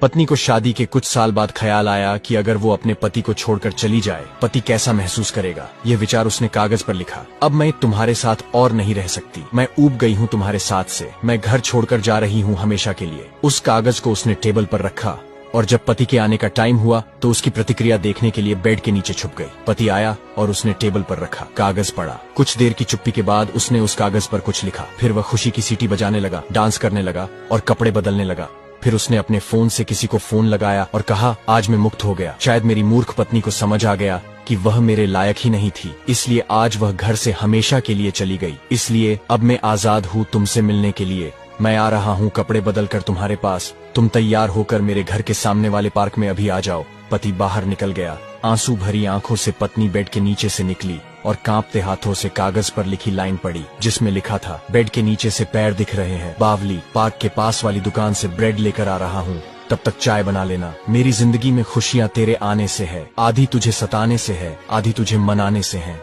पत्नी को शादी के कुछ साल बाद ख्याल आया कि अगर वो अपने पति को छोड़कर चली जाए, पति कैसा महसूस करेगा। ये विचार उसने कागज पर लिखा। अब मैं तुम्हारे साथ और नहीं रह सकती, मैं ऊब गई हूँ तुम्हारे साथ से, मैं घर छोड़कर जा रही हूँ हमेशा के लिए। उस कागज को उसने टेबल पर रखा और जब पति के आने का टाइम हुआ तो उसकी प्रतिक्रिया देखने के लिए बेड के नीचे छुप गई। पति आया और उसने टेबल पर रखा, कागज पढ़ा। कुछ देर की चुप्पी के बाद उसने उस कागज पर कुछ लिखा। फिर वह खुशी की सीटी बजाने लगा, डांस करने लगा और कपड़े बदलने लगा। फिर उसने अपने फोन से किसी को फोन लगाया और कहा, आज मैं मुक्त हो गया। शायद मेरी मूर्ख पत्नी को समझ आ गया कि वह मेरे लायक ही नहीं थी, इसलिए आज वह घर से हमेशा के लिए चली गई। इसलिए अब मैं आजाद हूँ तुमसे मिलने के लिए। मैं आ रहा हूँ कपड़े बदल कर तुम्हारे पास। तुम तैयार होकर मेरे घर के सामने वाले पार्क में अभी आ जाओ। पति बाहर निकल गया। आंसू भरी आंखों से पत्नी बेड के नीचे से निकली और कांपते हाथों से कागज पर लिखी लाइन पढ़ी, जिसमें लिखा था, बेड के नीचे से पैर दिख रहे हैं, बावली, पार्क के पास वाली दुकान से ब्रेड लेकर आ रहा हूँ, तब तक चाय बना लेना। मेरी जिंदगी में खुशियाँ तेरे आने से है, आधी तुझे सताने से है, आधी तुझे मनाने से है।